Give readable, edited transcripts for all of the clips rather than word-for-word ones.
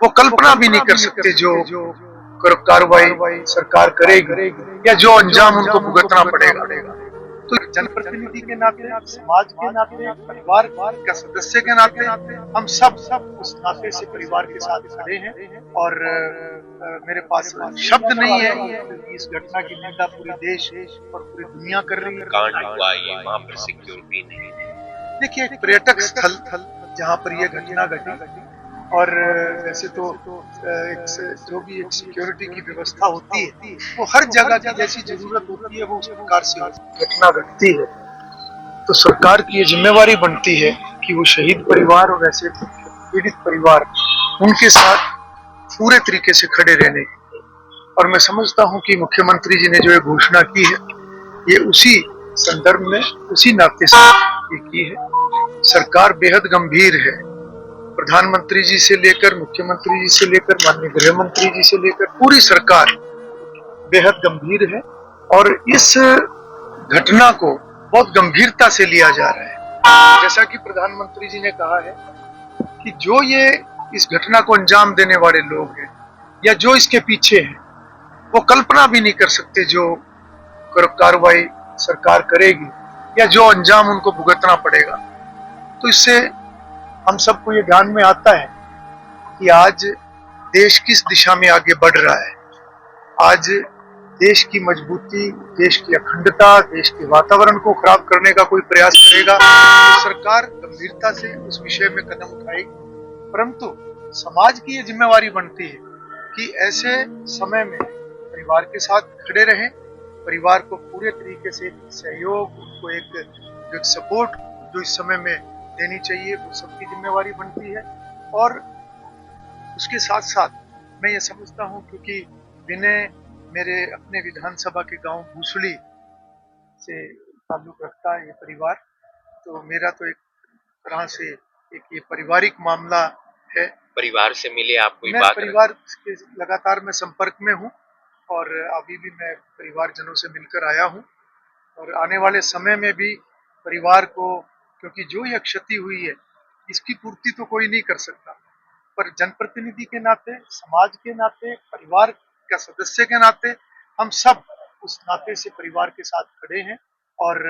वो कल्पना भी नहीं कर सकते जो कार्रवाई सरकार करेगी या जो अंजाम उनको भुगतना पड़ेगा। तो जनप्रतिनिधि के नाते, समाज के नाते, परिवार का सदस्य के नाते हम सब उस नाते से परिवार के साथ खड़े हैं और मेरे पास शब्द नहीं है क्योंकि इस घटना की निंदा पूरे देश और पूरी दुनिया कर रही है। कांड हुआ ये, वहाँ पर सिक्योरिटी नहीं है। देखिए, एक पर्यटक स्थल जहाँ पर यह घटना घटी और वैसे तो जो भी एक सिक्योरिटी की व्यवस्था होती है वो हर जगह की जैसी जरूरत होती है वो उस प्रकार से घटना घटती है तो सरकार की ये जिम्मेवारी बनती है कि वो शहीद परिवार और ऐसे पीड़ित परिवार उनके साथ पूरे तरीके से खड़े रहने की। और मैं समझता हूँ कि मुख्यमंत्री जी ने जो ये घोषणा की है ये उसी संदर्भ में उसी नाते से ये की है। सरकार बेहद गंभीर है, प्रधानमंत्री जी से लेकर मुख्यमंत्री जी से लेकर माननीय गृह मंत्री जी से लेकर पूरी सरकार बेहद गंभीर है और इस घटना को बहुत गंभीरता से लिया जा रहा है। जैसा कि प्रधानमंत्री जी ने कहा है कि जो ये इस घटना को अंजाम देने वाले लोग हैं या जो इसके पीछे हैं वो कल्पना भी नहीं कर सकते जो कार्रवाई सरकार करेगी या जो अंजाम उनको भुगतना पड़ेगा। तो इससे हम सबको ये ध्यान में आता है कि आज देश किस दिशा में आगे बढ़ रहा है। आज देश की मजबूती, देश की अखंडता, देश के वातावरण को खराब करने का कोई प्रयास करेगा तो सरकार गंभीरता से उस विषय में कदम उठाएगी। परंतु समाज की ये जिम्मेवारी बनती है कि ऐसे समय में परिवार के साथ खड़े रहें, परिवार को पूरे तरीके से सहयोग, उनको एक सपोर्ट जो इस समय में देनी चाहिए वो सबकी जिम्मेवारी बनती है। और उसके साथ साथ मैं ये समझता हूँ क्योंकि विनय मेरे अपने विधानसभा के गांव भूसड़ी से ताल्लुक रखता है ये परिवार, तो मेरा तो एक तरह से एक ये पारिवारिक मामला है। परिवार से मिले आप, कोई मैं बात परिवार के लगातार मैं संपर्क में हूँ और अभी भी मैं परिवारजनों से मिलकर आया हूँ और आने वाले समय में भी परिवार को, क्योंकि जो ये क्षति हुई है इसकी पूर्ति तो कोई नहीं कर सकता, पर जनप्रतिनिधि के नाते, समाज के नाते, परिवार का सदस्य के नाते हम सब उस नाते से परिवार के साथ खड़े हैं और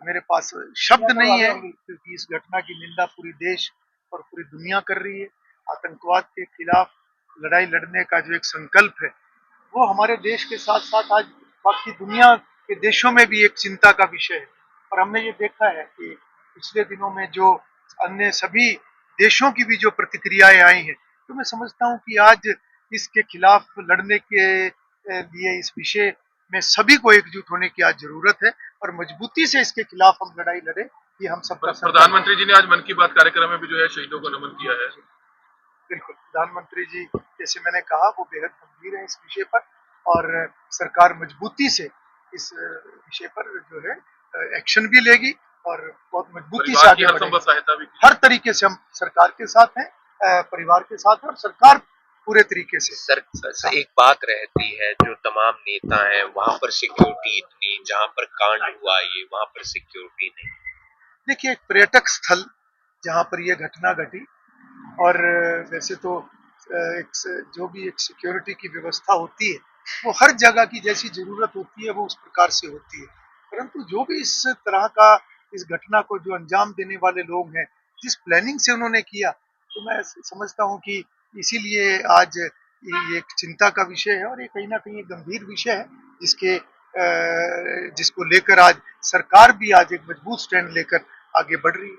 मेरे पास शब्द नहीं है क्योंकि इस घटना की निंदा पूरी देश और पूरी दुनिया कर रही है। आतंकवाद के खिलाफ लड़ाई लड़ने का जो एक संकल्प है वो हमारे देश के साथ साथ आज बाकी दुनिया के देशों में भी एक चिंता का विषय है। और हमने ये देखा है कि पिछले दिनों में जो अन्य सभी देशों की भी जो प्रतिक्रियाएं आई हैं, तो मैं समझता हूँ कि आज इसके खिलाफ लड़ने के लिए इस विषय में सभी को एकजुट होने की आज जरूरत है और मजबूती से इसके खिलाफ हम लड़ाई लड़े। ये हम सब प्रधानमंत्री जी ने आज मन की बात कार्यक्रम में भी जो है शहीदों को नमन किया है। बिल्कुल, प्रधानमंत्री जी जैसे मैंने कहा वो बेहद गंभीर है इस विषय पर और सरकार मजबूती से इस विषय पर जो है एक्शन भी लेगी और बहुत मजबूती से आगे बढ़ेगी। सहायता भी हर तरीके से हम सरकार के साथ हैं, परिवार के साथ हैं और सरकार पूरे तरीके से। सर एक बात रहती है, जो तमाम नेता हैं वहां पर सिक्योरिटी इतनी, जहां पर कांड हुआ ये वहां पर सिक्योरिटी नहीं। देखिए, एक पर्यटक स्थल जहाँ पर यह घटना घटी और वैसे तो जो भी एक सिक्योरिटी की व्यवस्था होती है वो हर जगह की जैसी जरूरत होती है वो उस प्रकार से होती है। परंतु जो भी इस तरह का इस घटना को जो अंजाम देने वाले लोग हैं, जिस प्लानिंग से उन्होंने किया, तो मैं समझता हूँ कि इसीलिए आज ये एक चिंता का विषय है और ये कहीं ना कहीं गंभीर विषय है जिसको लेकर आज सरकार भी आज एक मजबूत स्टैंड लेकर आगे बढ़ रही है।